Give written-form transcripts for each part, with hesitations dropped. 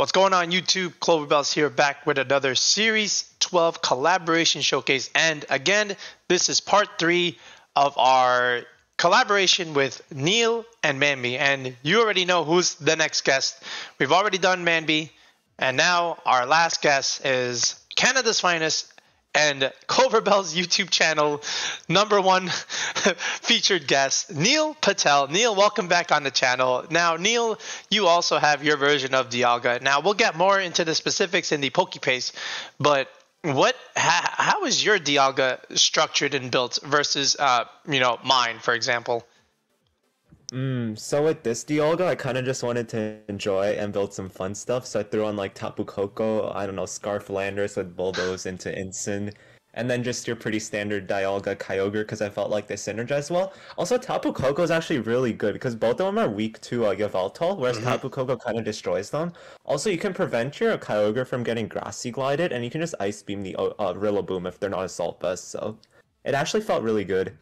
What's going on YouTube? Cloverbells here, back with another Series 12 collaboration showcase. And again, this is part 3 of our collaboration with Neil and Manby. And you already know who's the next guest. We've already done Manby. And now our last guest is Canada's finest and Cloverbell's YouTube channel #1 featured guest, Neil Patel. Neil, welcome back on the channel. Now, Neil, you also have your version of Dialga. Now, we'll get more into the specifics in the Pokepaste, but how is your Dialga structured and built versus, mine, for example? So with this Dialga, I kind of just wanted to enjoy and build some fun stuff. So I threw on like Tapu Koko, I don't know, Scarf Landorus with Bulldoze into Incin, and then just your pretty standard Dialga Kyogre because I felt like they synergized well. Also, Tapu Koko is actually really good because both of them are weak to Yveltal, whereas Tapu Koko kind of destroys them. Also, you can prevent your Kyogre from getting Grassy Glided, and you can just Ice Beam the Rillaboom if they're not Assault Vest. So it actually felt really good.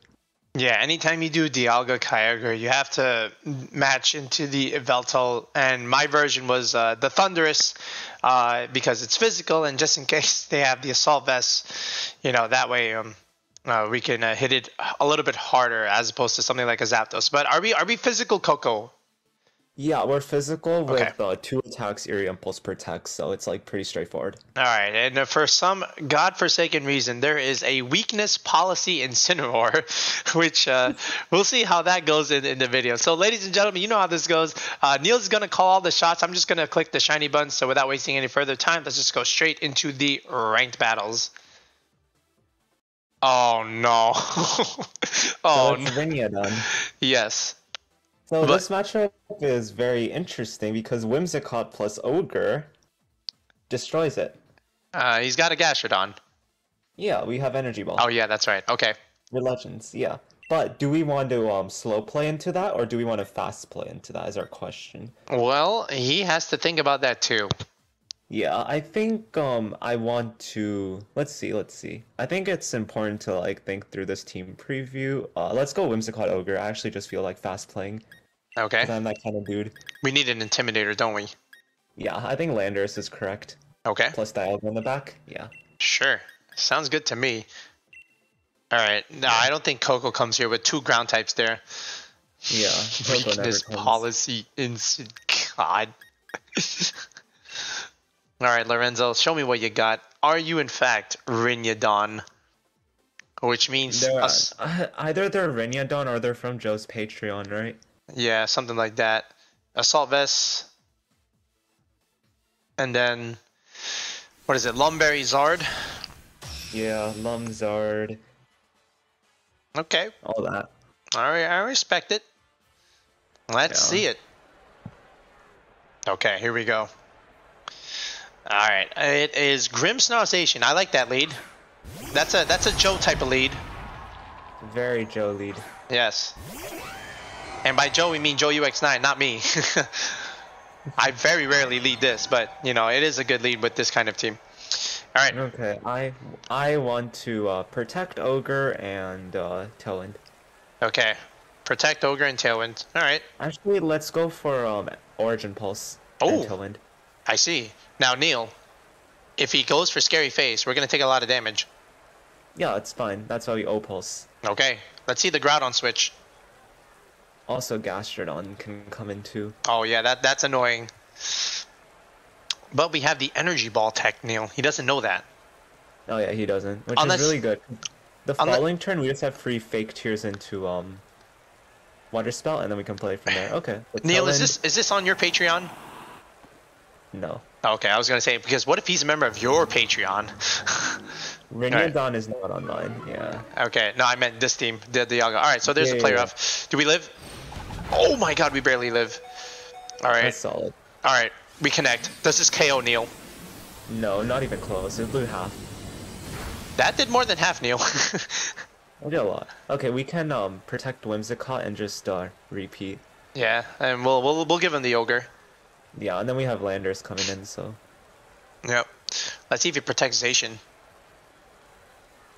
Yeah, anytime you do Dialga Kyogre, you have to match into the Yveltal, and my version was the Thunderous because it's physical, and just in case they have the Assault Vest, that way we can hit it a little bit harder as opposed to something like a Zapdos. But are we physical Koko? Yeah, we're physical with 2 attacks, Eerie Impulse, Protect, so it's like pretty straightforward. Alright, and for some godforsaken reason, there is a weakness Policy Incineroar, which we'll see how that goes in the video. So ladies and gentlemen, you know how this goes. Neil's going to call all the shots. I'm just going to click the shiny button, so without wasting any further time, let's just go straight into the ranked battles. Oh no. Oh, so Rillaboom. Yes. So this matchup is very interesting because Whimsicott plus Ogre destroys it. He's got a Gastrodon. Yeah, we have Energy Ball. Oh yeah, that's right. Okay. We're Legends, yeah. But do we want to slow play into that, or do we want to fast play into that is our question. Well, he has to think about that too. Yeah, I think I want to... Let's see. I think it's important to think through this team preview. Let's go Whimsicott Ogre. I actually just feel like fast playing. Okay. I'm that kind of dude. We need an Intimidator, don't we? Yeah, I think Landorus is correct. Okay. Plus Dialga in the back. Yeah. Sure. Sounds good to me. Alright. No, I don't think Koko comes here with 2 ground types there. Yeah. Weakness Policy Instant. God. Alright, Lorenzo, show me what you got. Are you in fact Rillaboom? Which means... either they're Rillaboom or they're from Joe's Patreon, right? Yeah, something like that. Assault Vest. And then, what is it? Lumberry Zard? Yeah, Zard. Okay. All that. Alright, I respect it. Let's see it. Okay, here we go. Alright, it is Grimmsnarl Zacian. I like that lead. That's a Joe type of lead. Very Joe lead. Yes. And by Joe, we mean Joe UX9, not me. I very rarely lead this, but, it is a good lead with this kind of team. All right. Okay, I want to protect Ogre and Tailwind. Okay, protect Ogre and Tailwind. All right. Actually, let's go for Origin Pulse and Tailwind. I see. Now, Neil, if he goes for Scary Face, we're going to take a lot of damage. Yeah, it's fine. That's why we O-Pulse. Okay, let's see the Groudon switch. Also, Gastrodon can come in too. Oh yeah, that's annoying. But we have the Energy Ball tech, Neil. He doesn't know that. Oh yeah, he doesn't. Which is really good. The following turn, we just have free Fake Tears into Water Spell, and then we can play from there. Okay. Neil, is this on your Patreon? No. Okay, I was gonna say, because what if he's a member of your Patreon? Rillaboom is not online. Yeah. Okay, no, I meant this team, the Dialga. All right, so there's a player off. Do we live? Oh my God, we barely live. All right. That's solid. All right, we connect. Does this KO Neil? No, not even close. It blew half. That did more than half, Neil. I did a lot. Okay, we can protect Whimsicott and just repeat. Yeah, and we'll give him the Ogre. Yeah, and then we have Landorus coming in, so. Yep. Let's see if he protects Zacian.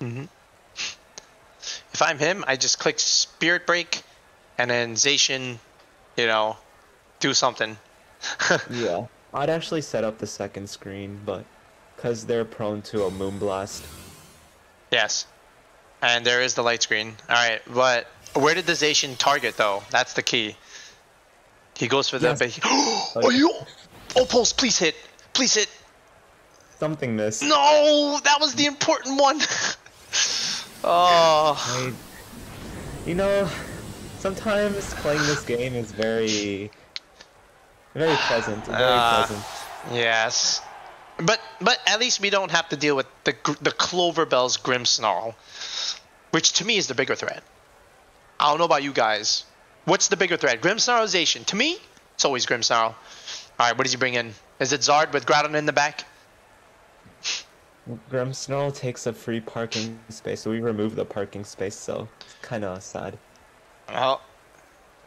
If I'm him, I just click Spirit Break, and then Zacian, do something. Yeah. I'd actually set up the second screen, but because they're prone to a Moonblast. Yes. And there is the light screen. Alright, but where did the Zacian target though? That's the key. He goes for the... Yes. Are you... Oh, Pulse, please hit. Please hit. Something missed. No! That was the important one! Oh... You know, sometimes playing this game is very pleasant. Very pleasant. Yes. But at least we don't have to deal with the Cloverbell's Grimmsnarl, which to me is the bigger threat. I don't know about you guys. What's the bigger threat, Grimmsnarl or Zacian? To me, it's always Grimmsnarl. Alright, what does he bring in? Is it Zard with Groudon in the back? Grimmsnarl takes a free parking space, so we remove the parking space, so it's kind of sad. Well,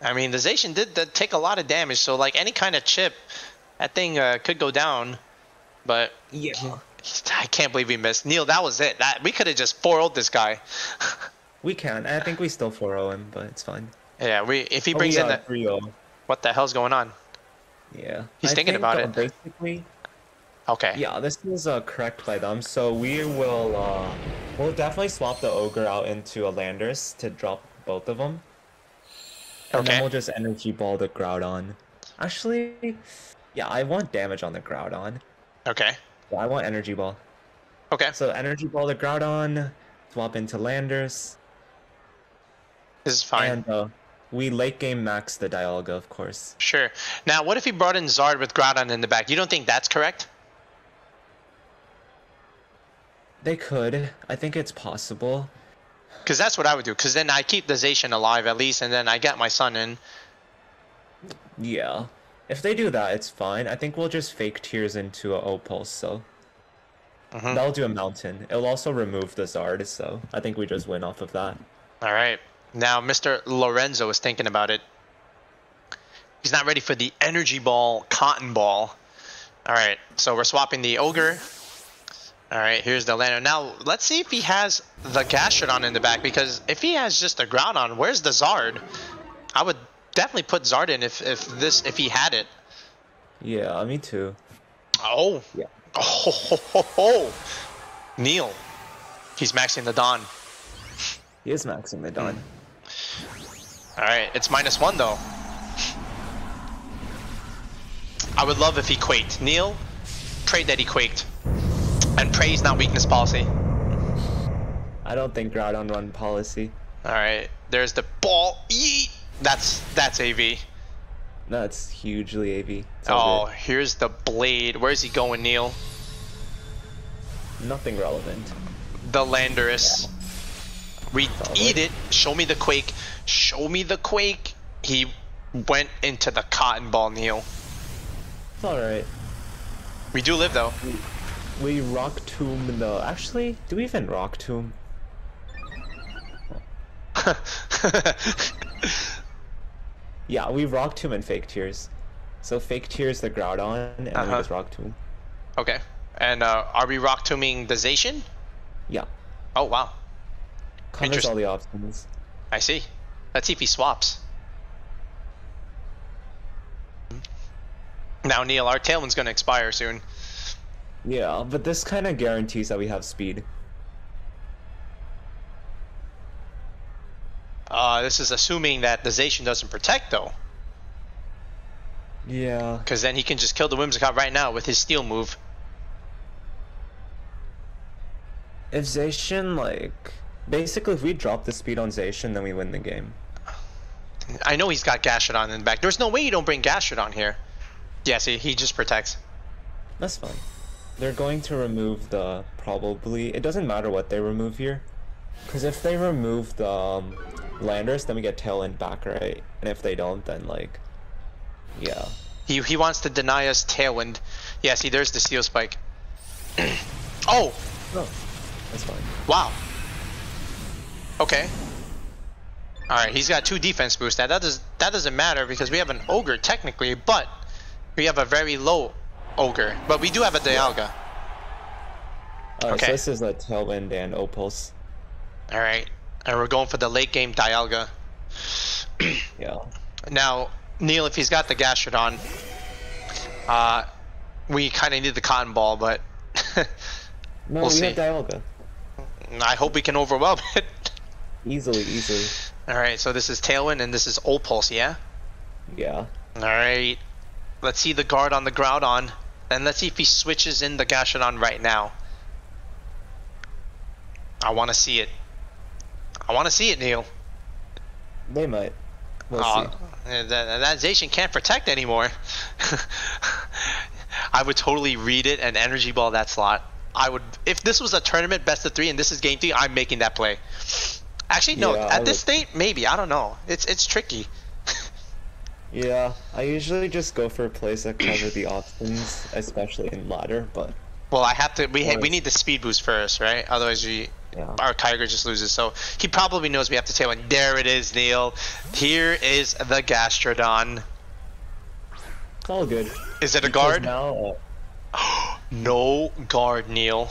I mean, the Zacian did take a lot of damage, so like any kind of chip, that thing could go down. But yeah, I can't believe we missed. Neil, that was it. We could have just 4-0'd this guy. We can. I think we still 4-0 him, but it's fine. Yeah, if he brings in that, 3-0. What the hell's going on? Yeah, he's thinking about it. Basically. Okay. Yeah, this is correct by them. So we will we'll definitely swap the Ogre out into a Landorus to drop both of them. And then we'll just Energy Ball the Groudon. Actually, yeah, I want damage on the Groudon. Okay. Yeah, I want Energy Ball. Okay. So Energy Ball the Groudon, swap into Landorus. This is fine. And we late game max the Dialga, of course. Sure. Now, what if he brought in Zard with Groudon in the back? You don't think that's correct? They could. I think it's possible. Because that's what I would do. Because then I keep the Zacian alive at least, and then I get my son in. Yeah. If they do that, it's fine. I think we'll just fake Tears into a O-Pulse, so... That'll do a Mountain. It'll also remove the Zard, so I think we just win off of that. Alright. Now, Mr. Lorenzo is thinking about it. He's not ready for the Energy Ball, Cotton Ball. Alright, so we're swapping the Ogre. Alright, here's the Lantern. Now, let's see if he has the Gastrodon in the back, because if he has just a Groudon, where's the Zard? I would definitely put Zard in if he had it. Yeah, me too. Oh. Yeah. Oh. Neil. He's maxing the Dawn. He is maxing the Dawn. Alright, it's -1 though. I would love if he quaked. Neil, pray that he quaked. And pray he's not weakness policy. I don't think Groudon run policy. Alright, there's the ball. Yeet! That's AV. That's hugely AV. Oh, here's the blade. Where's he going, Neil? Nothing relevant. The Landorus. We eat it. Show me the quake. Show me the quake. He went into the Cotton Ball, Neil. It's alright. We do live though. We Rock Tomb the... Actually, do we even Rock Tomb? Yeah, we Rock Tomb and Fake Tears. So Fake Tears the Groudon, and then we just Rock Tomb. Okay. And are we Rock Tombing the Zacian? Yeah. Oh, wow. Covers all the options. I see. Let's see if he swaps. Now, Neil, our Tailwind's going to expire soon. Yeah, but this kind of guarantees that we have speed. This is assuming that the Zacian doesn't protect, though. Yeah. Because then he can just kill the Whimsicott right now with his Steel move. If Zacian, like... Basically, if we drop the speed on Zacian, then we win the game. I know he's got Gastrodon in the back. There's no way you don't bring Gastrodon here. Yeah, see, he just protects. That's fine. They're going to remove the... Probably... It doesn't matter what they remove here. Because if they remove the Landorus, then we get Tailwind back, right? And if they don't, then, like... Yeah. He wants to deny us Tailwind. Yeah, see, there's the Steel Spike. Oh! Oh, that's fine. Wow. Okay. Alright, he's got 2 defense boosts. That doesn't matter because we have an Ogre technically, but we have a very low Ogre. But we do have a Dialga. Okay. So this is a Tailwind and O-Pulse. Alright. And we're going for the late game Dialga. Yeah. Now, Neil, if he's got the Gastrodon, We kind of need the cotton ball, but No, we'll we see. have Dialga. I hope we can overwhelm it. Easily, easily. Alright, so this is Tailwind and this is Old Pulse, yeah? Yeah. Alright. Let's see the guard on the Groudon. And let's see if he switches in the Gastrodon right now. I want to see it. I want to see it, Neil. They might. We'll see. That Zacian can't protect anymore. I would totally read it and Energy Ball that slot. I would, if this was a tournament best of 3 and this is game 3, I'm making that play. Actually, no. Yeah, at this state, maybe. I don't know. It's tricky. Yeah, I usually just go for plays that cover the options, especially in ladder, but... Well, I have to. We need the speed boost first, right? Otherwise, our Kyogre just loses. So he probably knows we have to tailwind. There it is, Neil. Here is the Gastrodon. It's all good. Is it a guard? Now, No guard, Neil.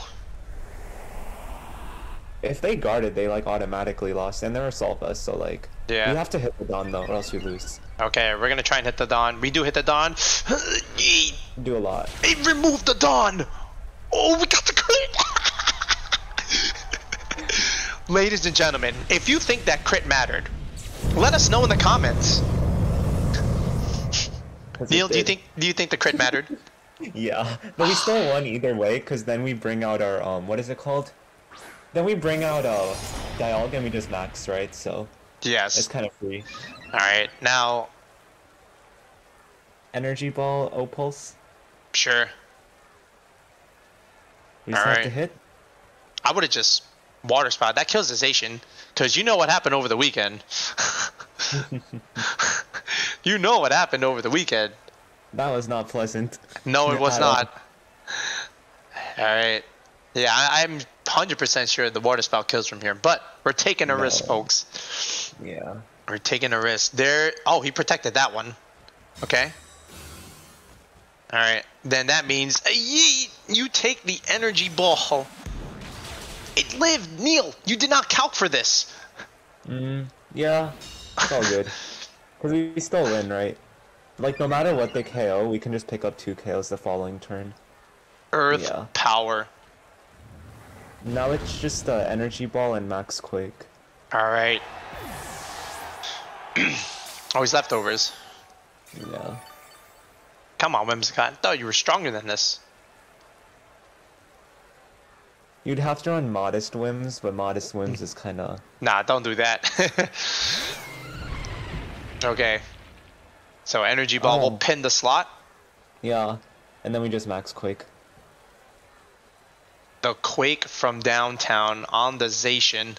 if they guarded, they like automatically lost, and they're Assault Vest, so like... Yeah. We have to hit the Dawn though, or else we lose. Okay, we're gonna try and hit the Dawn. We do hit the Dawn. Do a lot. It removed the Dawn! Oh, we got the crit! Ladies and gentlemen, if you think that crit mattered, let us know in the comments. Neil, do you think the crit mattered? Yeah, but we still won either way, because then we bring out our, what is it called? Then we bring out, Dialga and we just max, right? So... Yes. It's kind of free. Alright, now... Energy Ball, O-Pulse. Sure. We just have to hit. I would have just Water Spout. That kills the Zacian. Because you know what happened over the weekend. You know what happened over the weekend. That was not pleasant. No, it was not. Alright. Yeah, I'm 100% sure the Water Spout kills from here. But we're taking a risk, folks. Yeah. We're taking a risk. There. Oh, he protected that one. Okay. Alright. Then that means you take the Energy Ball. It lived, Neil. You did not calc for this. Yeah. It's all good. Because we still win, right? Like, no matter what they KO, we can just pick up 2 KOs the following turn. Earth power. Now it's just Energy Ball and Max Quake. Alright. Always leftovers. Yeah. Come on, Whimsicott. I thought you were stronger than this. You'd have to run Modest Whims, but Modest Whims is kinda... Nah, don't do that. Okay. So Energy Ball will pin the slot. Yeah. And then we just Max Quake. The Quake from downtown on the Zacian.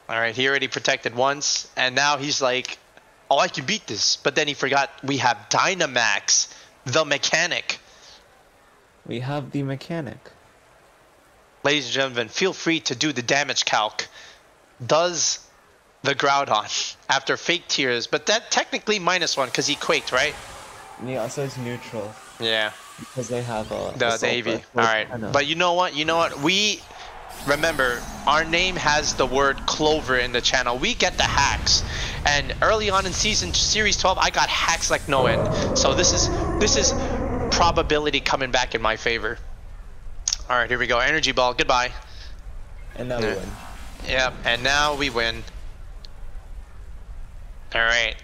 Alright, he already protected once, and now he's like, oh, I can beat this. But then he forgot we have Dynamax, the mechanic. We have the mechanic. Ladies and gentlemen, feel free to do the damage calc. Does the Groudon after fake tears, but that technically -1 because he quaked, right? Yeah, so it's neutral. Yeah. Because they have the AV. Alright. But you know what? We remember our name has the word Clover in the channel. We get the hacks. And early on in series 12, I got hacks like no end. So this is probability coming back in my favor. Alright, here we go. Energy Ball, goodbye. And now we win. Yep, and now we win. Alright.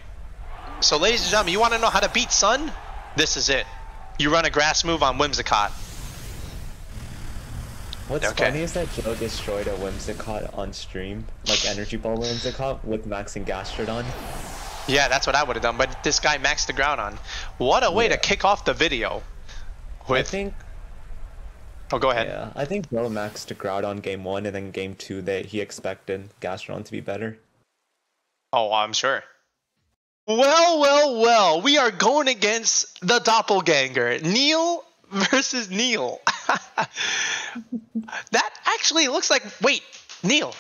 So ladies and gentlemen, you want to know how to beat Sun? This is it. You run a grass move on Whimsicott. What's funny is that Joe destroyed a Whimsicott on stream, like Energy Ball Whimsicott with maxing Gastrodon. Yeah, that's what I would have done, but this guy maxed the Groudon. What a way to kick off the video. I think... Oh, go ahead. Yeah, I think Joe maxed the Groudon game 1, and then game 2 that he expected Gastrodon to be better. Oh, I'm sure. Well, we are going against the doppelganger. Neil versus Neil. That actually looks like, wait, Neil,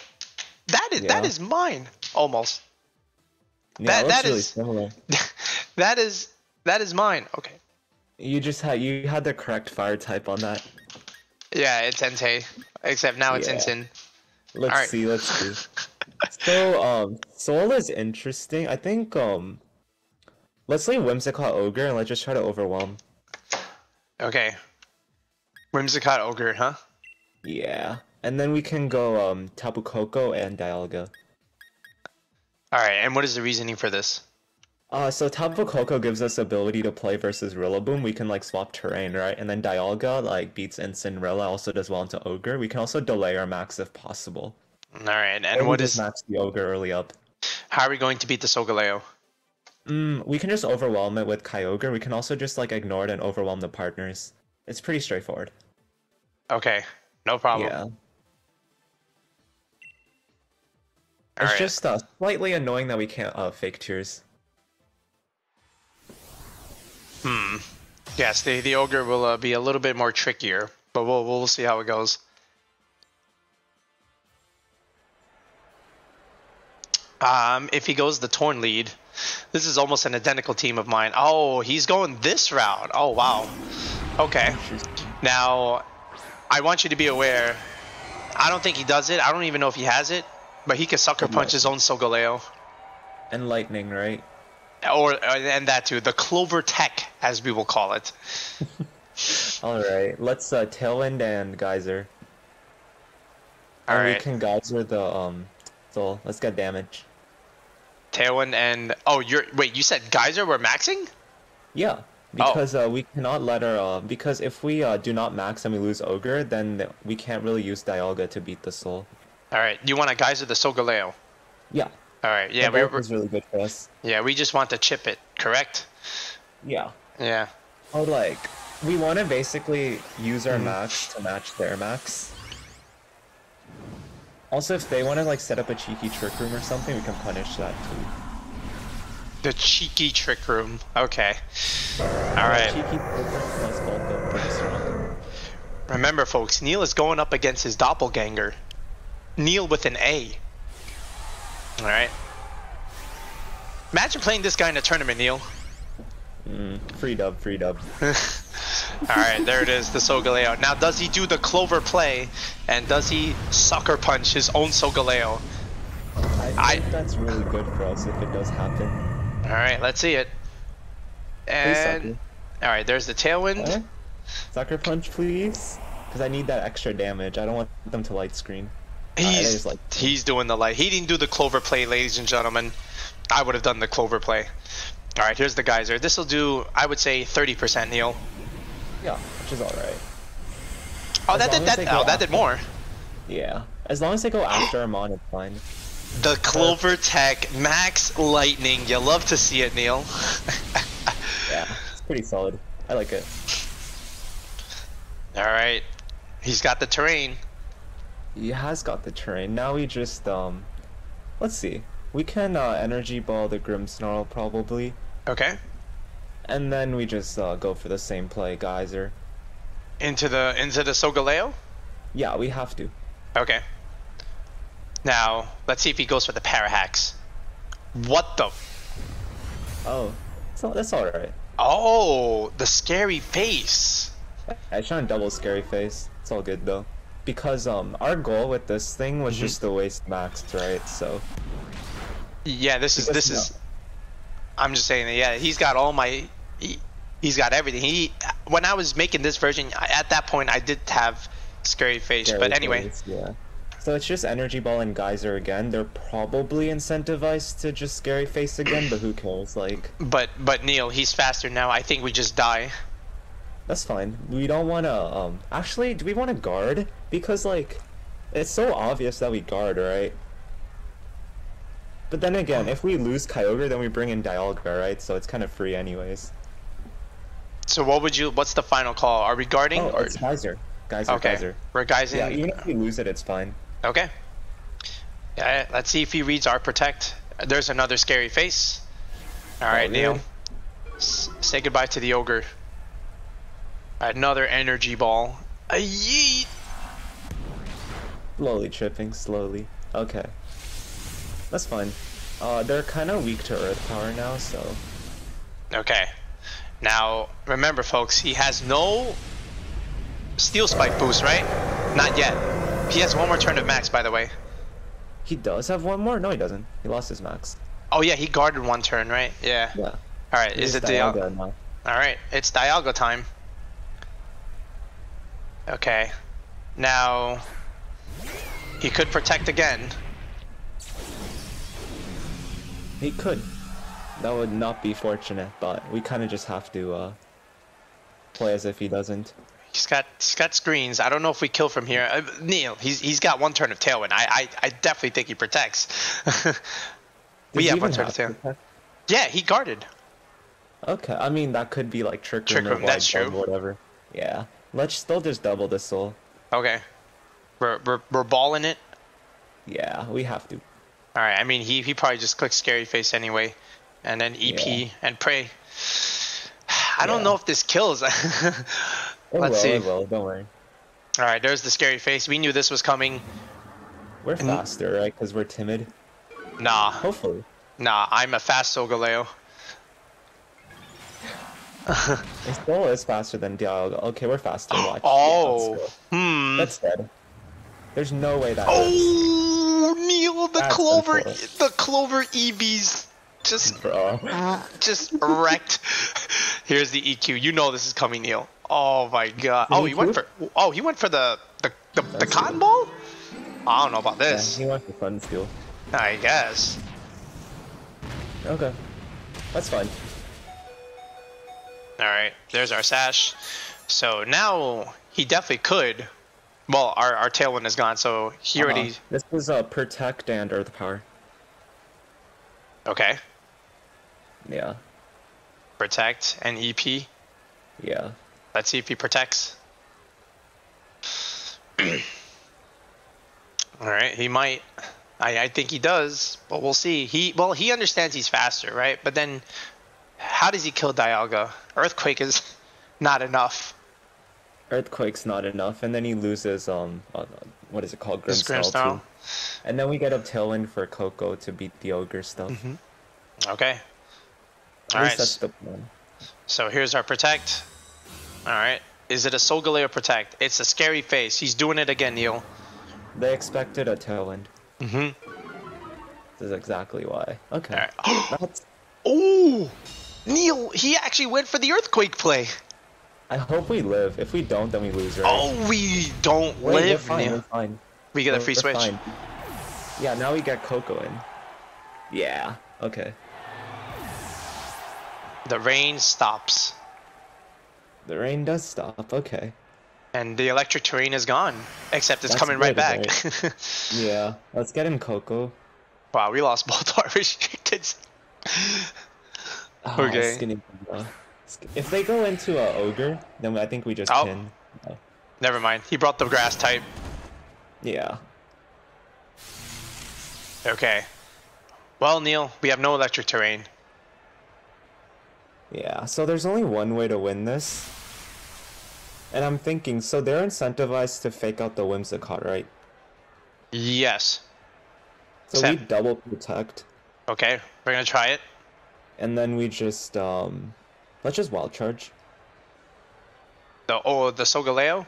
that is mine, almost. Yeah, that is really similar. that is mine. Okay. You had the correct fire type on that. Yeah, it's Entei, except now it's Instant. Let's see. So, Soul is interesting. I think, let's play Whimsicott Ogre and let's just try to overwhelm. Okay. Whimsicott Ogre, huh? Yeah. And then we can go Tapu Koko and Dialga. Alright, and what is the reasoning for this? So Tapu Koko gives us ability to play versus Rillaboom. We can like swap terrain, right? And then Dialga like beats Incineroar, also does well into Ogre. We can also delay our max if possible. Alright, and what is... max the Ogre early up. How are we going to beat the Solgaleo? We can just overwhelm it with Kyogre. We can also just like ignore it and overwhelm the partners. It's pretty straightforward. Okay, no problem. Yeah. It's just slightly annoying that we can't fake tears. Yes, the Ogre will be a little bit more trickier, but we'll see how it goes. If he goes the Torn lead, this is almost an identical team of mine. Oh, he's going this route. Oh, wow. Okay. Now, I want you to be aware. I don't think he does it. I don't even know if he has it, but he can sucker punch his own Solgaleo. And lightning, right? And that too. The Clover Tech, as we will call it. Alright, let's Tailwind and Geyser. Alright. We can Geyser the, so let's get damage. Tailwind and... Oh, wait, you said Geyser we're maxing? Yeah, because we cannot let our... because if we do not max and we lose Ogre, then we can't really use Dialga to beat the Soul. Alright, you want to Geyser the Solgaleo? Yeah. Alright, yeah, we're really good for us. Yeah, we just want to chip it, correct? Yeah. Yeah. Oh, like, we want to basically use our max to match their max. Also, if they want to like set up a cheeky trick room or something, we can punish that too. The cheeky trick room. Okay. Alright. Cheeky trick room plus both pretty strong. Remember, folks, Neil is going up against his doppelganger. Neil with an A. Alright. Imagine playing this guy in a tournament, Neil. Free dub, free dub. Alright, there it is, the Solgaleo. Now, does he do the Clover play, and does he sucker punch his own Solgaleo? I think that's really good for us if it does happen. Alright, let's see it. And... Alright, there's the Tailwind. Sucker punch, please. Because I need that extra damage. I don't want them to light screen. He's doing the light. He didn't do the Clover play, ladies and gentlemen. I would have done the Clover play. Alright, here's the Geyser. This will do, I would say, 30%, Neil. Yeah, which is alright. Oh, that did more. Yeah. As long as they go after Amon, it's fine. The Clover Tech Max Lightning. You love to see it, Neil. Yeah, it's pretty solid. I like it. Alright. He's got the terrain. He has got the terrain. Now we just, let's see. We can Energy Ball the Grimmsnarl probably. Okay. And then we just go for the same play, Geyser. Into the Solgaleo? Yeah, we have to. Okay. Now, let's see if he goes for the Parahax. What the? Oh, so that's alright. Oh, the scary face. I shot a double scary face. It's all good though. Because our goal with this thing was just to waste max, right? So. Yeah, this is. I'm just saying that. Yeah, he's got all my. He's got everything. When I was making this version, at that point I did have scary face, but anyway. Yeah. So it's just Energy Ball and Geyser again. They're probably incentivized to just scary face again, but who cares? Like. But Neil, he's faster now. I think we just die. That's fine. We don't want to. Actually, do we want to guard? Because like, it's so obvious that we guard, right? But then again, if we lose Kyogre, then we bring in Dialga, right? So it's kind of free anyways. So what's the final call? Are we guarding? Oh, it's Geyser. Okay. Geyser. We're Geysing. Yeah, even if we lose it, it's fine. Okay. Yeah, let's see if he reads our Protect. There's another scary face. Alright, Neil. Say goodbye to the Ogre. Another Energy Ball. A yeet! Slowly tripping, slowly. Okay. That's fine. They're kind of weak to Earth Power now, so... Okay. Now, remember folks, he has no Steel Spike boost, right? Not yet. He has one more turn of max, by the way. He does have one more? No, he doesn't. He lost his max. Oh yeah, he guarded one turn, right? Yeah. Yeah. Alright, is it Dialga now? Alright, it's Dialga time. Okay. Now, he could protect again. He could. That would not be fortunate, but we kind of just have to play as if he doesn't. He's got screens. I don't know if we kill from here. Neil, he's got one turn of tailwind. I definitely think he protects. We have one turn of tailwind. Yeah, he guarded. Okay, I mean that could be like Trick Room or that's true. whatever. Yeah, let's still just double the soul. Okay, we're balling it. Yeah, we have to. All right. I mean, he probably just clicks Scary Face anyway, and then EP and Pray. I don't know if this kills. Let's see. It will. Don't worry. All right, there's the Scary Face. We knew this was coming. We're faster, right? Because we're timid. Nah. Hopefully. Nah, I'm a fast Solgaleo. It still is faster than Dialga. Okay, we're faster. Watch. Oh. Yeah, that's dead. There's no way that. Oh, Neil, the That's Clover, unfair. the Clover EVs just Bro. wrecked. Here's the EQ. You know this is coming, Neil. Oh my god. Oh, he went for the cotton ball? I don't know about this. Yeah, he went for Fun Steel. I guess. Okay. That's fine. Alright, there's our Sash. So now he definitely could. Well, our Tailwind is gone, so he already... This is Protect and Earth Power. Okay. Yeah. Protect and EP. Yeah. Let's see if he protects. Alright, he might. I think he does, but we'll see. He understands he's faster, right? But then, how does he kill Dialga? Earthquake is not enough. Earthquake's not enough, and then he loses what is it called? Grimmsnarl. Too. And then we get a Tailwind for Koko to beat the Ogre stuff. Okay. At least that's the plan. So here's our Protect. Alright. Is it a Solgaleo Protect? It's a Scary Face. He's doing it again, Neil. They expected a Tailwind. This is exactly why. Okay. Right. Oh! Neil, he actually went for the Earthquake play. I hope we live. If we don't, then we lose, right? Oh, we don't live, we're fine, Neil. we're fine. We get a free switch. Fine. Yeah, now we get Koko in. Yeah, okay. The rain stops. The rain does stop, okay. And the electric terrain is gone. Except it's That's coming right good, back. right? Yeah, let's get in Koko. Wow, we lost both our restricted. Okay. Skinny. If they go into Ogre, then I think we just pin. Never mind. He brought the grass type. Yeah. Okay. Well, Neil, we have no electric terrain. Yeah, so there's only one way to win this. And I'm thinking, so they're incentivized to fake out the Whimsicott, right? Yes. So we double protect. Okay, we're gonna try it. And then we just, let's just wild charge. The Solgaleo?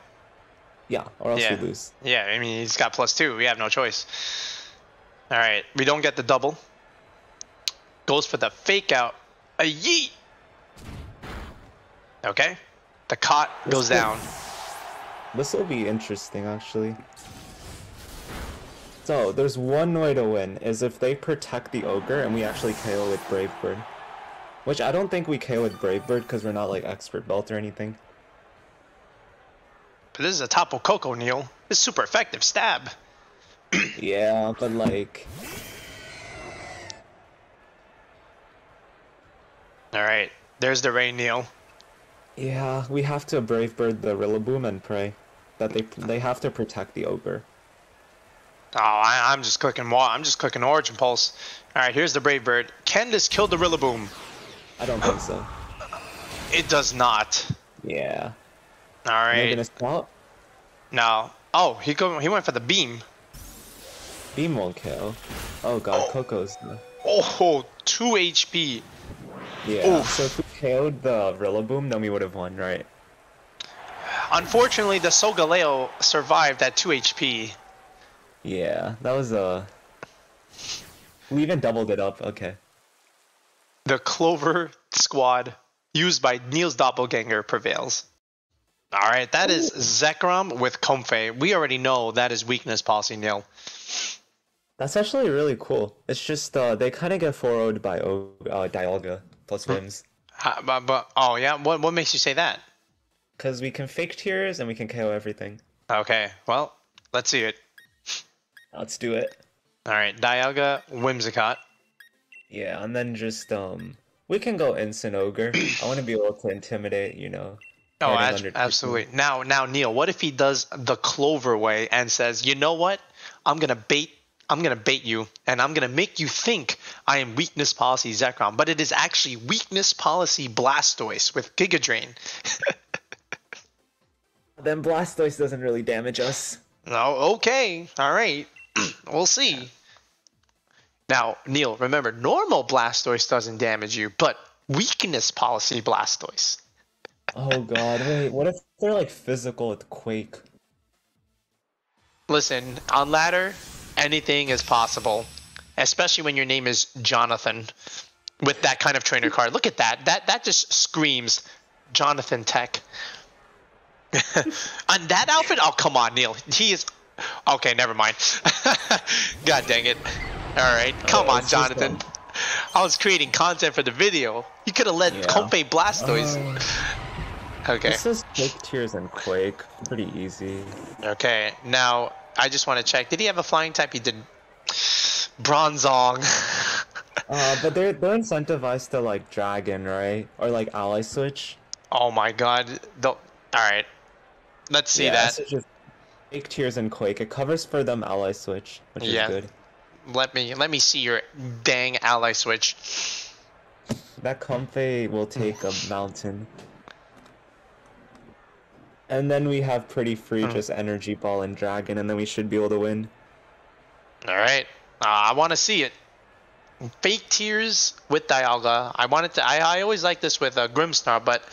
Yeah, or else we lose. Yeah, I mean, he's got +2. We have no choice. Alright, we don't get the double. Goes for the fake out. A yeet! Okay. The cot goes down. This will be interesting, actually. So, there's one way to win, is if they protect the Ogre and we actually KO with Brave Bird. Which I don't think we KO with Brave Bird because we're not like Expert Belt or anything. But this is a Tapu Koko, Neil. This is super effective. Stab. Yeah, but like... Alright, there's the rain, Neil. Yeah, we have to Brave Bird the Rillaboom and pray that they have to protect the Ogre. Oh, I'm just clicking Origin Pulse. Alright, here's the Brave Bird. Can this kill the Rillaboom? I don't think so. It does not. Yeah. Alright. Am I gonna stop? No. Oh, he went for the beam. Beam won't kill. Oh god, Koko's... Oh, 2 HP. Yeah, Oof. so if we KO'd the Rillaboom, then we would have won, right? Unfortunately, the Solgaleo survived at 2 HP. Yeah, that was we even doubled it up, okay. The Clover squad, used by Neil's doppelganger, prevails. All right, that is Zekrom with Comfey. We already know that is weakness policy, Neil. That's actually really cool. It's just they kind of get 4-0'd by Dialga plus Wims. Oh yeah, what makes you say that? Because we can fake tears and we can KO everything. Okay, well, let's see it. Let's do it. All right, Dialga, Whimsicott. Yeah, and then just we can go Incineroar. I want to be able to intimidate, you know. Oh, absolutely. Now, Neil, what if he does the Clover way and says, you know what? I'm gonna bait you, and I'm gonna make you think I am weakness policy Zekrom, but it is actually weakness policy Blastoise with Giga Drain. Then Blastoise doesn't really damage us. Oh, okay. All right. We'll see. Now, Neil, remember, normal Blastoise doesn't damage you, but weakness policy Blastoise. Oh god, wait, what if they're like physical with Quake? Listen, on ladder, anything is possible. Especially when your name is Jonathan. With that kind of trainer card. Look at that. That just screams Jonathan Tech. On that outfit? Oh, come on, Neil. He is... Okay, never mind. God dang it. Alright, come on, Jonathan. I was creating content for the video. You could have let Comfey Blastoise. Okay. This is Quake Tears and Quake. Pretty easy. Okay, now I just want to check. Did he have a flying type? He did. Bronzong. But they're incentivized to like Dragon, right? Or like Ally Switch. Oh my god. Alright. Let's see that. So just Quake Tears and Quake. It covers for them Ally Switch, which is good. Let me see your dang Ally Switch. That Comfey will take a mountain. And then we have pretty free just Energy Ball and Dragon, and then we should be able to win. Alright. I want to see it. Fake Tears with Dialga. I always like this with Grimmsnarl, but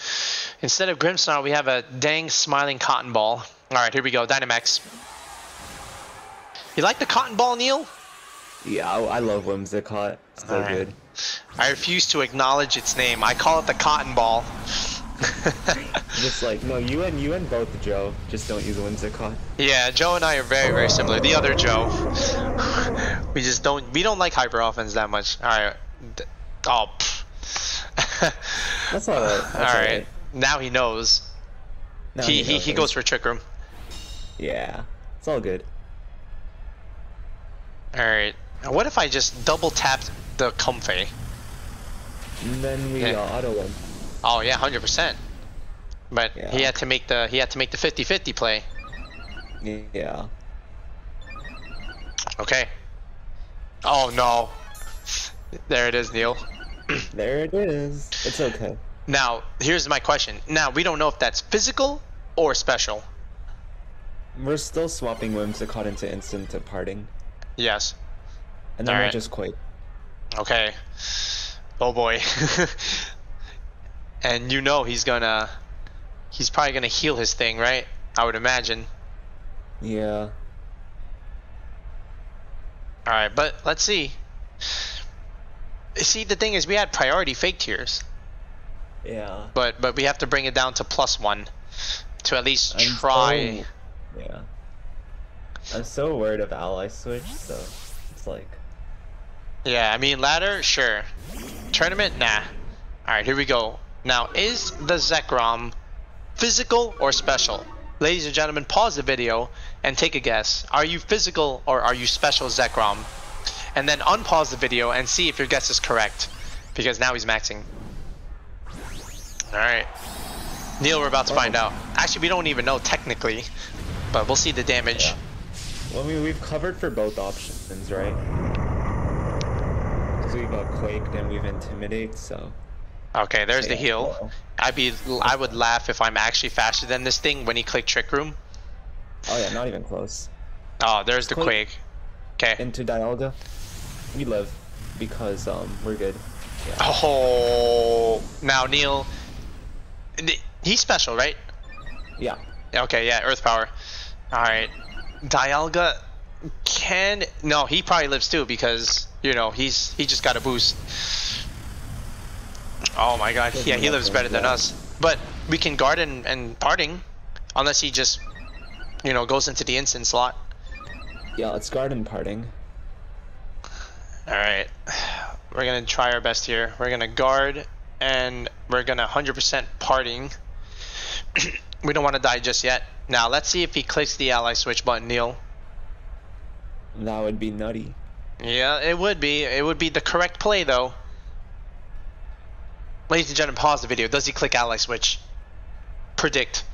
instead of Grimmsnarl, we have a dang smiling Cotton Ball. Alright, here we go. Dynamax. You like the Cotton Ball, Neil? Yeah, I love Whimsicott. It's so good. I refuse to acknowledge its name. I call it the Cotton Ball. Just like, no, you and both Joe. Just don't use Whimsicott. Yeah, Joe and I are very, very similar. The other Joe. We don't like hyper offense that much. Alright. Oh, That's alright. Alright. Now he knows. Now he goes for Trick Room. Yeah. It's all good. Alright. What if I just double tapped the Comfey? And then we auto win. Oh yeah, 100%. But he had to make the 50-50 play. Yeah. Okay. Oh no. There it is, Neil. There it is. It's okay. Now, here's my question. Now, we don't know if that's physical or special. We're still swapping Whimsicott into instant to parting. Yes. And then we'll just Quake. Okay. Oh boy. And you know he's probably gonna heal his thing, right? I would imagine. Yeah. Alright, but let's see. See, the thing is, we had priority fake tiers. Yeah. But we have to bring it down to +1 to at least try. Yeah. I'm so worried of Ally Switch, so it's like. Yeah, I mean ladder, sure. Tournament, nah. Alright, here we go. Now, is the Zekrom physical or special? Ladies and gentlemen, pause the video and take a guess. Are you physical or are you special Zekrom? And then unpause the video and see if your guess is correct. Because now he's maxing. Alright. Neil, we're about to find out. Actually, we don't even know technically. But we'll see the damage. Yeah. Well, I mean, we've covered for both options, right? Because we've got Quake and we've Intimidate, so... Okay, there's the heal. I would laugh if I'm actually faster than this thing when he clicked Trick Room. Oh yeah, not even close. Oh, there's the Quake. Okay. Into Dialga. We live because we're good. Yeah. Oh, now Neil, he's special, right? Yeah. Okay, yeah, Earth Power. All right, Dialga no, he probably lives too because you know he just got a boost. Oh my god, yeah, he lives better than us. But we can guard and parting. Unless he just, you know, goes into the instant slot. Yeah, it's garden parting. Alright. We're gonna try our best here. We're gonna guard, and we're gonna 100% parting. We don't want to die just yet. Now, let's see if he clicks the ally switch button, Neil. That would be nutty. Yeah, it would be. It would be the correct play, though. Ladies and gentlemen, pause the video. Does he click ally switch? Predict.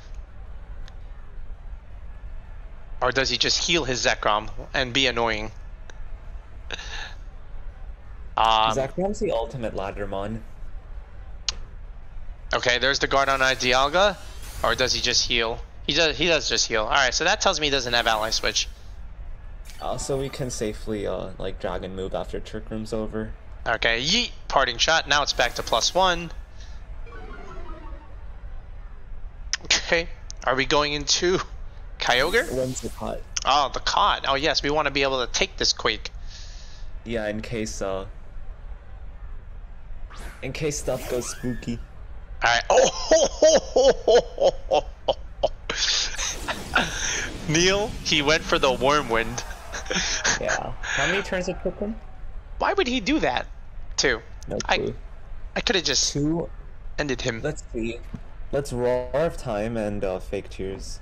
Or does he just heal his Zekrom and be annoying? Zekrom's the ultimate laddermon. Okay, there's the Groudon and Dialga. Or does he just heal? He does just heal. Alright, so that tells me he doesn't have ally switch. So we can safely like dragon move after Trick Room's over. Okay, yeet! Parting shot. Now it's back to +1. Okay, are we going into Kyogre? Whimsicott. Oh, the cod. Oh yes, we want to be able to take this Quake. Yeah, in case stuff goes spooky. Alright. Oh! Neil, he went for the Wormwind. Yeah. How many turns did took him? Why would he do that? 2. No clue. I could have just 2. ended him. Let's see. Let's Roar of Time and Fake Tears.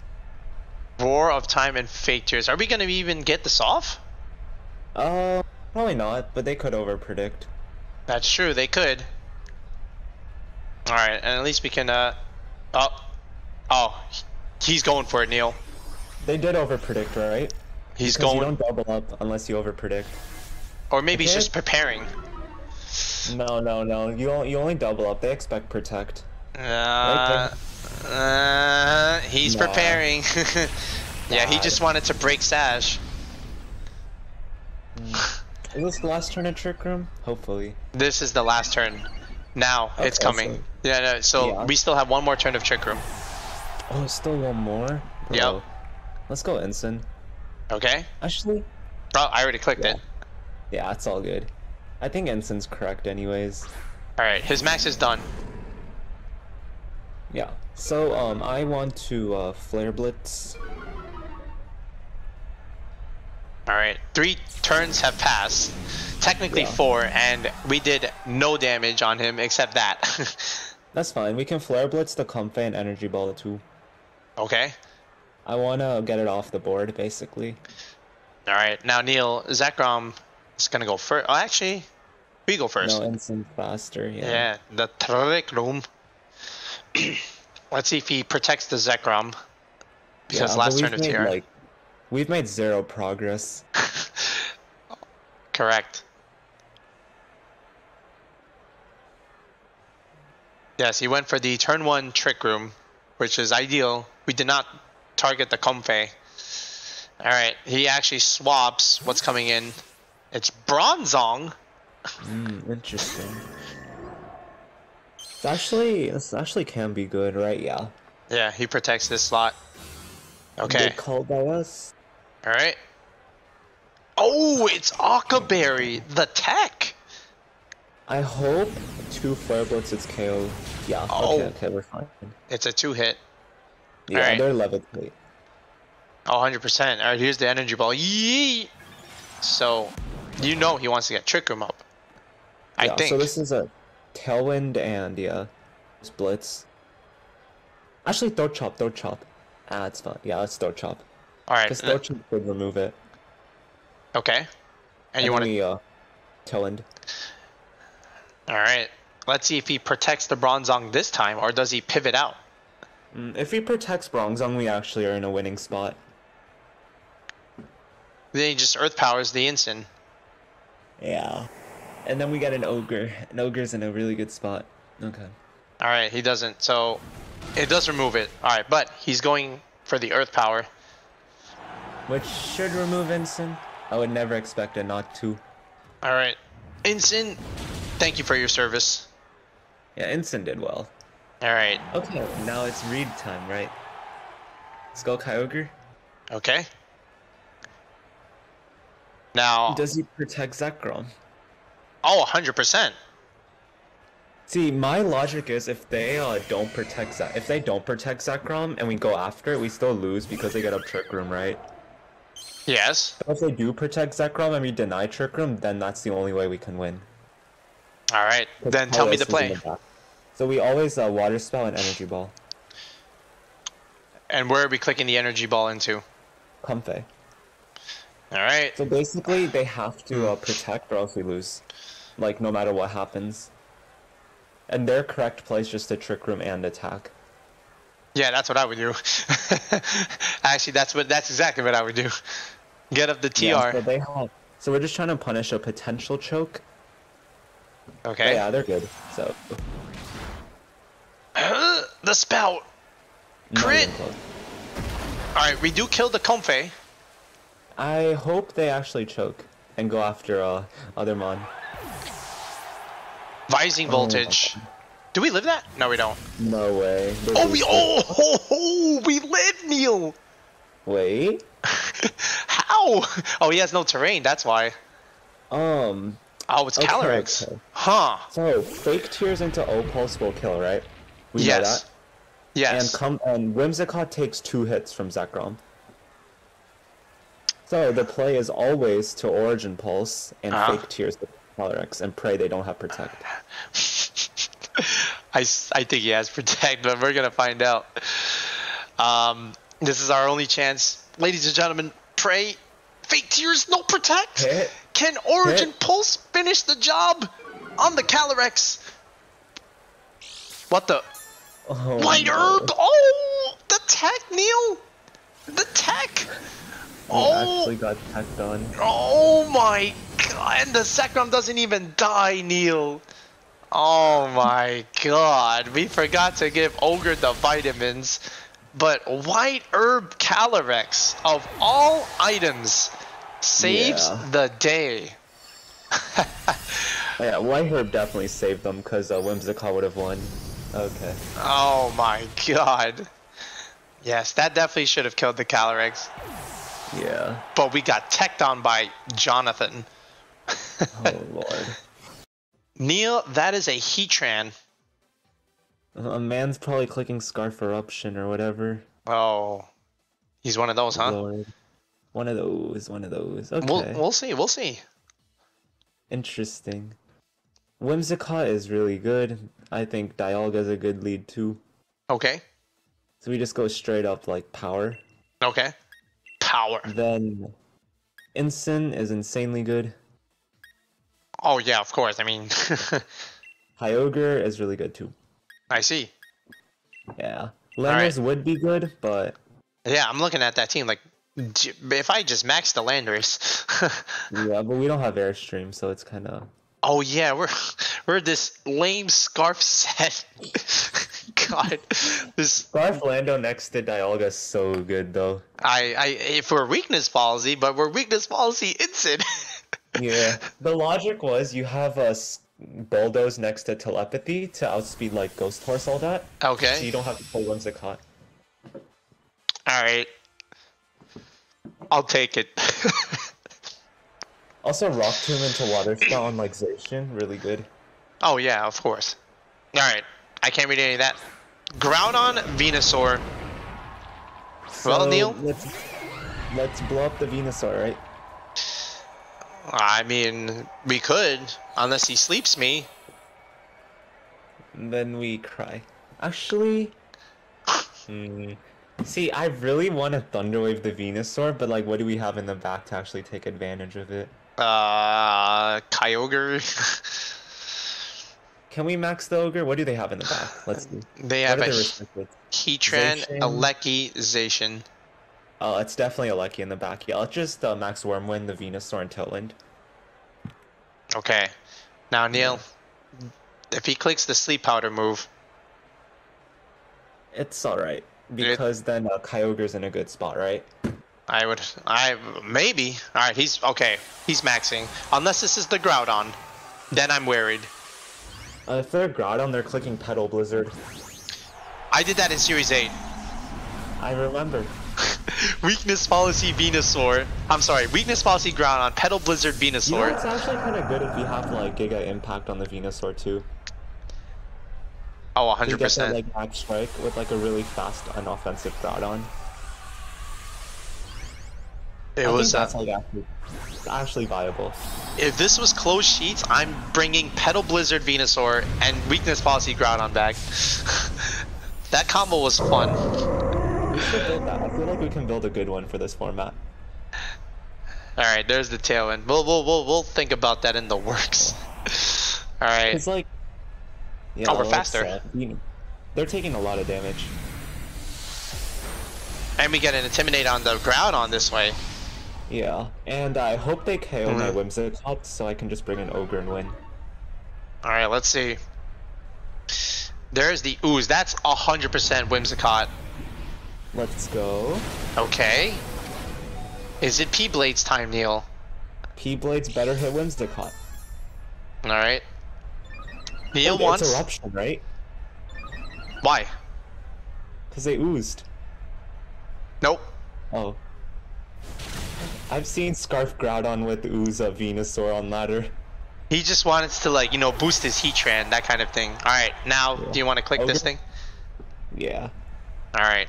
Roar of Time and Fake Tears. Are we gonna even get this off? Probably not, but they could overpredict. That's true, they could. Alright, and at least we can, he's going for it, Neil. They did overpredict, right? He's because going. you don't double up unless you overpredict. Or maybe he's just preparing. No. You only double up. They expect protect. He's preparing. Yeah, he just wanted to break Sash. Is this the last turn of Trick Room? Hopefully. This is the last turn. Now it's coming. So, yeah, no, so yeah. we still have one more turn of Trick Room. Oh, still one more? Bro. Yep. Let's go Ensign. Okay. Actually. Oh, I already clicked it. Yeah, it's all good. I think Ensign's correct anyways. Alright, his max is done. Yeah. So, I want to, Flare Blitz. Alright, 3 turns have passed. Technically 4, and we did no damage on him except that. That's fine. We can Flare Blitz the Comfey and Energy Ball too. Okay. I want to get it off the board, basically. Alright, now Neil, Zekrom is gonna go first. Oh, actually, we go first. No, Ensign faster, Yeah, the Trick Room. Let's see if he protects the Zekrom. Because last turn of TR. We've made 0 progress. Correct. Yes, he went for the turn 1 Trick Room, which is ideal. We did not target the Comfey. Alright, he actually swaps what's coming in. It's Bronzong. Interesting. This actually can be good, right? Yeah. Yeah, he protects this slot. Okay. Good call by us. Alright. Oh, it's Akaberry, the tech. I hope 2 Flare Blitz it's KO. Yeah, okay, we're fine. It's a 2-hit. Yeah, Alright. they're levitate. Oh, 100%. Alright, here's the energy ball. Yee! So, you know he wants to get Trick Room up. I think. So this is a tailwind and, it's Blitz. Actually, Throat Chop. Ah, it's fine. Yeah, let's Throat Chop. Alright. Because Throat Chop would remove it. Okay. And you want to... Tailwind. Alright. Let's see if he protects the Bronzong this time, or does he pivot out? If he protects Bronzong, we actually are in a winning spot. Then he just Earth Powers the instant. Yeah. And then we get an Ogre. An Ogre's in a really good spot. Okay. Alright, he doesn't. So, it does remove it. Alright, but he's going for the Earth Power. Which should remove Ensign. I would never expect it not to. Alright. Ensign, thank you for your service. Yeah, Ensign did well. Alright. Okay, now it's read time, right? Let's go Kyogre. Okay. Now... Does he protect Zekrom? Oh, 100%. See, my logic is if they don't protect Zekrom and we go after it, we still lose because they get up Trick Room, right? Yes. But if they do protect Zekrom and we deny Trick Room, then that's the only way we can win. Alright, then tell me the play. So we always Water Spell and Energy Ball. And where are we clicking the Energy Ball into? Comfey. Alright. So basically, they have to protect or else we lose. Like, no matter what happens. And their correct play is just to Trick Room and attack. Yeah, that's what I would do. Actually, that's exactly what I would do. Get up the TR. Yeah, so we're just trying to punish a potential choke. Okay. But yeah, they're good. So the spout. Crit. Alright, we do kill the Comfey. I hope they actually choke and go after other mon. Vising voltage. Do we live that? No, we don't. No way. We live, Neil. Wait. How? Oh, he has no terrain. That's why. Oh, it's Calyrex. Okay. Huh. So fake tears into O-Pulse will kill, right? We know that. Yes. And Whimsicott takes 2 hits from Zekrom. So the play is always to Origin Pulse and fake tears with Calyrex and pray they don't have Protect. I think he has Protect, but we're gonna find out. This is our only chance, ladies and gentlemen. Pray, fake tears, no Protect. Hit. Can Origin Pulse finish the job on the Calyrex? What the? Oh, White Herb! Oh, the tech, Neil. The tech. Actually got teched on. Oh my god, and the Zekrom doesn't even die, Neil. Oh my god, we forgot to give Ogre the vitamins, but White Herb Calyrex, of all items, saves the day. Yeah, White Herb definitely saved them because Whimsicott would have won. Okay. Oh my god. Yes, that definitely should have killed the Calyrex. Yeah. But we got teched on by Jonathan. Oh lord. Neil, that is a Heatran. A man's probably clicking Scarf Eruption or whatever. Oh. He's one of those, huh? Lord. One of those. Okay. We'll see. Interesting. Whimsicott is really good. I think Dialga is a good lead too. Okay. So we just go straight up like power. Okay. Power. Then Incin is insanely good. Oh yeah, of course. I mean, Kyogre is really good too. I see. Yeah. Landorus would be good, but yeah, I'm looking at that team like, if I just max the Landorus. yeah, but we don't have Airstream, so it's kind of. Oh yeah, we're this lame Scarf set. God, this Scarf Lando next to Dialga is so good though. If we're weakness policy, but we're weakness policy Incin. Yeah, the logic was you have a Bulldoze next to Telepathy to outspeed like Ghost Horse all that. Okay. So you don't have to pull Whimsicott. Alright. I'll take it. Also, Rock Tomb into Water Spell on like Zacian, really good. Oh yeah, of course. Alright. I can't read any of that. Groudon, Venusaur. So Well, Neil? Let's blow up the Venusaur, right? I mean, we could, unless he sleeps me. Then we cry. Actually, see, I really want to Thunderwave the Venusaur, but like, what do we have in the back to actually take advantage of it? Kyogre. Can we max the Ogre? What do they have in the back? Let's see. They have a restricted? Heatran, Zacian. Rillaboom, Zacian. Oh, it's definitely a Lucky in the back. Yeah, let's just max Wormwind, the Venusaur, and Tailwind. Okay. Now, Neil, if he clicks the Sleep Powder move... It's alright. Because then Kyogre's in a good spot, right? Maybe. Alright, he's maxing. Unless this is the Groudon. Then I'm worried. If they're Groudon, they're clicking Petal Blizzard. I did that in Series 8. I remember. Weakness Policy Venusaur. I'm sorry, Weakness Policy Groudon, Petal Blizzard Venusaur. You know, it's actually kind of good if you have like Giga Impact on the Venusaur too. Oh, You get that 100%. like max strike with like a really fast unoffensive Groudon. It I was think that's like actually viable. if this was closed sheets, I'm bringing Petal Blizzard Venusaur and Weakness Policy Groudon back. That combo was fun. We should build that. I feel like we can build a good one for this format. All right, there's the tailwind. We'll think about that in the works. All right. It's like, yeah, Oh, we're faster. They're taking a lot of damage. And we get an Intimidate on the Groudon this way. Yeah, and I hope they KO my Whimsicott so I can just bring an Ogre and win. All right, let's see. There's the ooze. That's 100% Whimsicott. Let's go. Okay. Is it P-Blades time, Neil? P-Blades better hit Whimsicott. All right. Neil It's wants. Eruption, right? Why? Because they oozed. Nope. Oh. I've seen Scarf Groudon with ooze of Venusaur on ladder. He just wanted to, like, you know, boost his Heatran, that kind of thing. All right, now, Yeah. do you want to click this Okay. thing? Yeah. All right.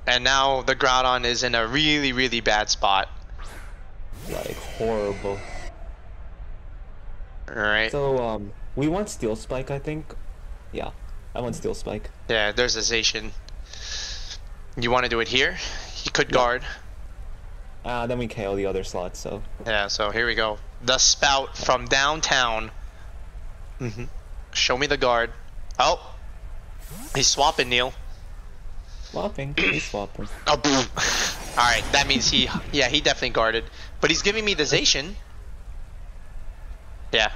And now the Groudon is in a really, really bad spot. Like, horrible. All right. So, we want Steel Spike, I think. Yeah, I want Steel Spike. Yeah, there's a Zacian. You want to do it here? He could guard. Then we KO the other slot, so. Yeah, so here we go. The Spout from downtown. Show me the guard. Oh. He's swapping, Neil. Swapping. He's swapping. Oh, boom. Alright, that means he definitely guarded. But he's giving me the Zacian. Yeah.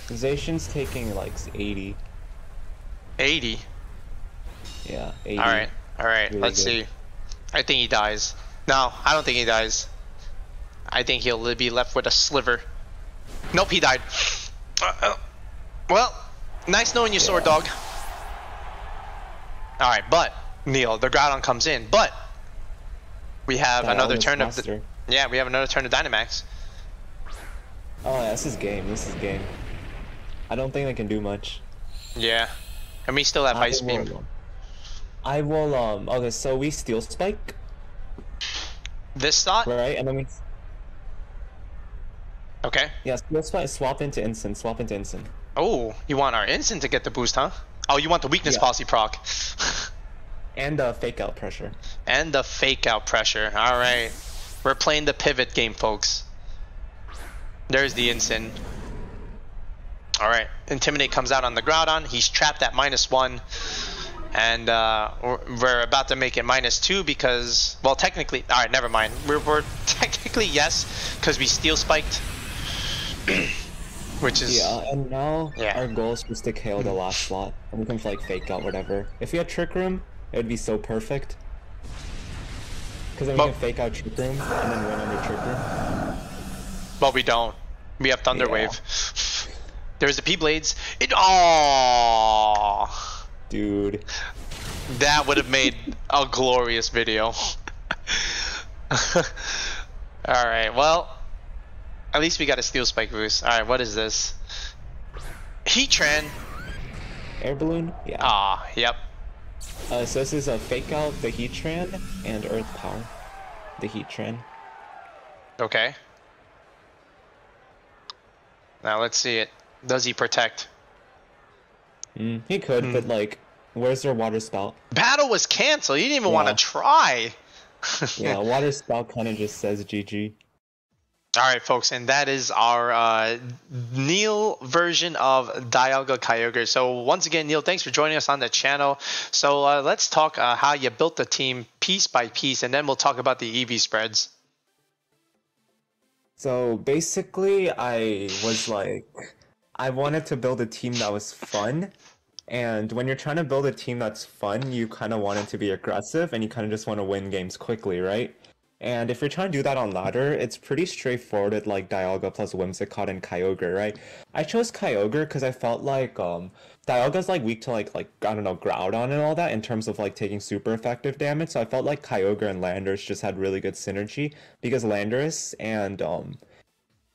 Zacian's taking like 80. 80. Yeah, 80. Alright, alright, Really let's good. see. I think he dies. No, I don't think he dies. I think he'll be left with a sliver. Nope, he died. Well, nice knowing you, Sword Dog. Alright, but, Neil, the Groudon comes in, but we have That another almost turn of faster. yeah, we have another turn of Dynamax. Oh, yeah, this is game. This is game. I don't think I can do much. Yeah. And we still have Ice Beam. I will, okay, so we Steel Spike, This thought? right? And then we, Okay. yeah, Steel Spike, swap into Instant, Oh, you want our instant to get the boost, huh? Oh, you want the weakness Yeah. policy proc. And Fake Out Pressure. And the fake out pressure. Alright. We're playing the pivot game, folks. There's the instant. Alright. Intimidate comes out on the Groudon. He's trapped at -1. And we're about to make it -2 because, well, technically, alright, never mind. We're technically yes, because we Steel Spiked. Which is... Yeah, and now Yeah. our goal is just to KO the last slot. And we can like Fake Out whatever. If we had Trick Room, it would be so perfect. Because then we But- can Fake Out Trick Room and then win under Trick Room. But we don't. We have Thunder Yeah. Wave. There's the P-Blades. Oh, Dude. that would have made a glorious video. Alright, well, at least we got a Steel Spike boost. Alright, what is this? Heatran. Air Balloon? Yeah. Ah, yep. So this is a Fake Out the Heatran and Earth Power. The Heatran. Okay. Now let's see it. Does he protect? He could, but like, where's their Water Spout? Battle was canceled. You didn't even want Yeah. to try. Yeah, Water Spout kind of just says GG. Alright, folks, and that is our Neil version of Dialga Kyogre. So once again, Neil, thanks for joining us on the channel. So let's talk how you built the team piece by piece, and then we'll talk about the EV spreads. So basically, I was like, I wanted to build a team that was fun. And when you're trying to build a team that's fun, you kind of want it to be aggressive and you kind of just want to win games quickly, right? And if you're trying to do that on ladder, it's pretty straightforward with like Dialga plus Whimsicott and Kyogre, right? I chose Kyogre because I felt like Dialga's like weak to like I don't know, Groudon and all that in terms of like taking super effective damage. So I felt like Kyogre and Landorus just had really good synergy because Landorus and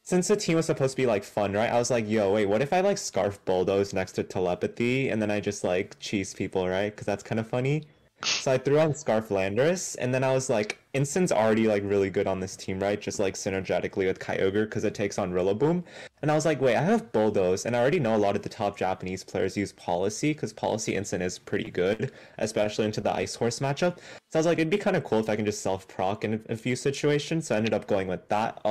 since the team was supposed to be like fun, right? I was like, yo, wait, what if I like Scarf Bulldoze next to Telepathy and then I just like cheese people, right? Because that's kind of funny. So I threw on Scarf Landorus, and then I was like, Instin's already like really good on this team, right? Just like synergetically with Kyogre because it takes on Rillaboom. And I was like, wait, I have Bulldoze, and I already know a lot of the top Japanese players use Policy because Policy Instant is pretty good, especially into the Ice Horse matchup. So I was like, it'd be kind of cool if I can just self-proc in a few situations. So I ended up going with that.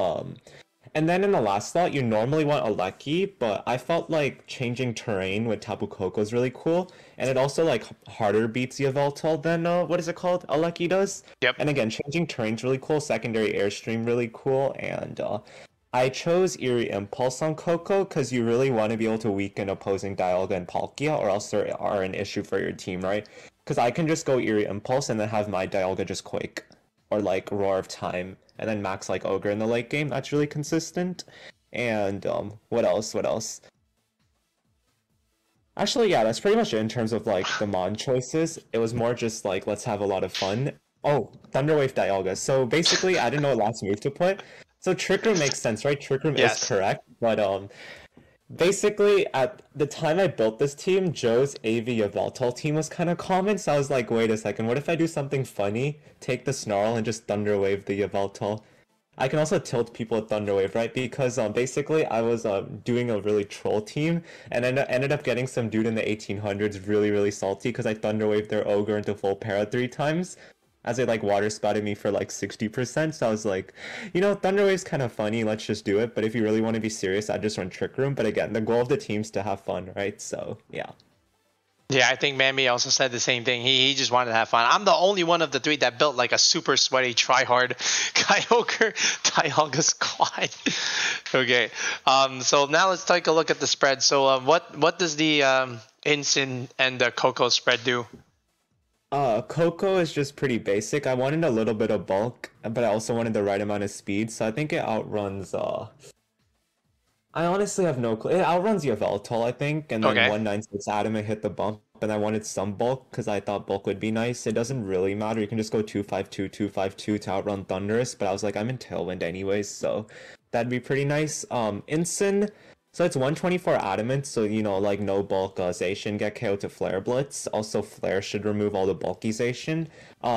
And then in the last slot, you normally want Aleki, but I felt like changing terrain with Tapu Koko is really cool. And it also like harder beats Yveltal than, what is it called? Aleki does. Yep. And again, changing terrain's really cool. Secondary Airstream really cool. And I chose Eerie Impulse on Koko because you really want to be able to weaken opposing Dialga and Palkia, or else they are an issue for your team, right? Because I can just go Eerie Impulse and then have my Dialga just Quake. Or like Roar of Time, and then max like Ogre in the late game. That's really consistent. And what else? Actually, yeah, that's pretty much it in terms of like the mon choices. It was more just like, let's have a lot of fun. Oh, Thunderwave Dialga. So basically, I didn't know what last move to play. So Trick Room makes sense, right? Trick Room is correct, but basically, at the time I built this team, Joe's AV Yveltal team was kind of common, so I was like, wait a second, what if I do something funny, take the Snarl, and just Thunderwave the Yveltal? I can also tilt people with Thunderwave, right? Because basically I was doing a really troll team, and ended up getting some dude in the 1800s really, really salty because I Thunderwaved their Ogre into full para 3 times. As they like water spotted me for like 60%, so I was like, you know, Thunderwave's kind of funny, let's just do it, but if you really want to be serious, I'd just run Trick Room. But again, the goal of the team's to have fun, right? So, yeah. Yeah, I think Mammy also said the same thing. He just wanted to have fun. I'm the only one of the three that built like a super sweaty, try-hard Kyogre Dialga squad. Okay, so now let's take a look at the spread. So what does the Incin and the Koko spread do? Koko is just pretty basic. I wanted a little bit of bulk, but I also wanted the right amount of speed, so I think it outruns, I honestly have no clue. It outruns Yveltal, I think, and then 196 Adamant hit the bump, and I wanted some bulk, because I thought bulk would be nice. It doesn't really matter, you can just go 252, 252 to outrun Thunderous, but I was like, I'm in Tailwind anyways, so that'd be pretty nice. Incin, so it's 124 Adamant, so, you know, like, no bulk Zacian get KO to Flare Blitz. Also, Flare should remove all the bulky Zacian.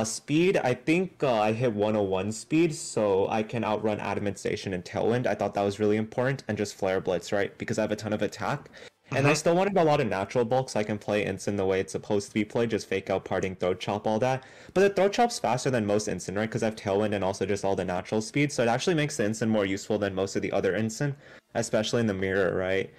Speed, I think I hit 101 speed, so I can outrun Adamant Zacian and Tailwind. I thought that was really important, and just Flare Blitz, right? Because I have a ton of attack. And I still wanted a lot of natural bulk, so I can play Incin the way it's supposed to be played, just fake out parting, throat chop, all that. But the throat chop's faster than most Incin, right? Because I have Tailwind and also just all the natural speed, so it actually makes the Incin more useful than most of the other Incin, especially in the mirror, right?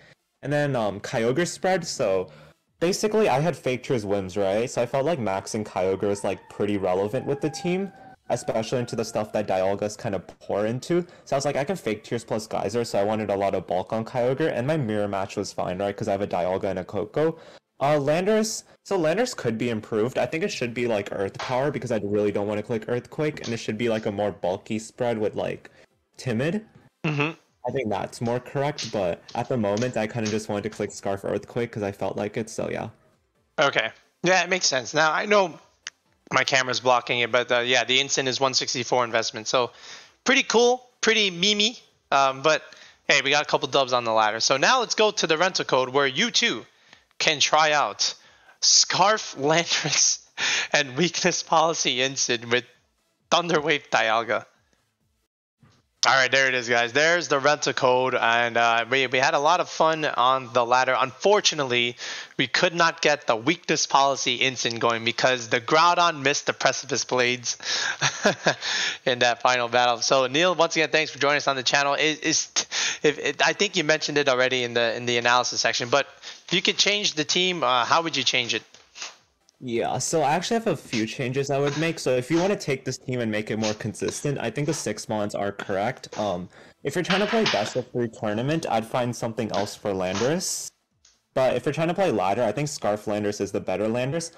And then Kyogre spread, so basically I had Fake Tears Whims, right? So I felt like maxing Kyogre was like pretty relevant with the team, especially into the stuff that Dialga's kind of pour into. So I was like, I can Fake Tears plus Geyser, so I wanted a lot of bulk on Kyogre, and my mirror match was fine, right? Because I have a Dialga and a Koko. Landorus, so Landorus could be improved. I think it should be like Earth Power, because I really don't want to click Earthquake, and it should be like a more bulky spread with like Timid. I think that's more correct, but at the moment, I kind of just wanted to click Scarf Earthquake because I felt like it, so yeah. Okay. Yeah, it makes sense. Now, I know my camera's blocking it, but yeah, the Incin is 164 investment, so pretty cool, pretty memey, but hey, we got a couple dubs on the ladder. So now let's go to the rental code where you too can try out Scarf Landorus and Weakness Policy Incin with Thunderwave Dialga. All right, there it is, guys. There's the rental code, and we had a lot of fun on the ladder. Unfortunately, we could not get the Weakness Policy Incin going because the Groudon missed the Precipice Blades in that final battle. So, Neil, once again, thanks for joining us on the channel. I think you mentioned it already in the analysis section, but if you could change the team, how would you change it? Yeah, so I actually have a few changes I would make. So if you want to take this team and make it more consistent, I think the 6 mons are correct. If you're trying to play best of 3 tournament, I'd find something else for Landorus. But if you're trying to play ladder, I think Scarf Landorus is the better Landorus.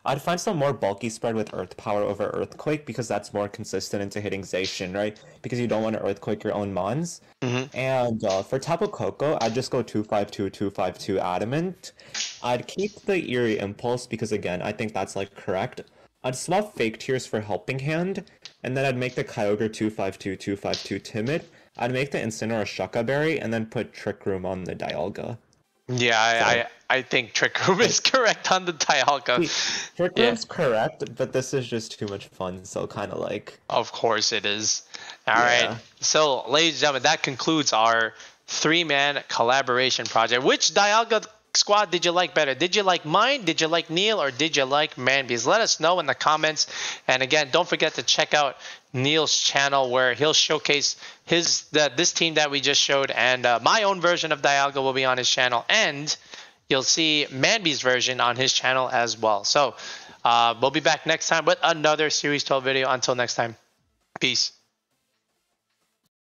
I'd find some more bulky spread with Earth Power over Earthquake because that's more consistent into hitting Zacian, right? Because you don't want to Earthquake your own mons. And for Tapu Koko, I'd just go 252, 252 Adamant. I'd keep the Eerie Impulse because, again, I think that's, like, correct. I'd swap Fake Tears for Helping Hand, and then I'd make the Kyogre 252, 252 Timid. I'd make the Incineroar Shucca Berry and then put Trick Room on the Dialga. Yeah, I think Trick Room is correct on the Dialga. Trick Room's correct, but this is just too much fun, so kind of like... Of course it is. All right. So, ladies and gentlemen, that concludes our 3-man collaboration project. Which Dialga squad did you like better? Did you like mine? Did you like Neil? Or did you like Manby's? Let us know in the comments. And again, don't forget to check out Neil's channel where he'll showcase this team that we just showed, and my own version of Dialga will be on his channel, and you'll see Manby's version on his channel as well. So we'll be back next time with another Series 12 video. Until next time, peace.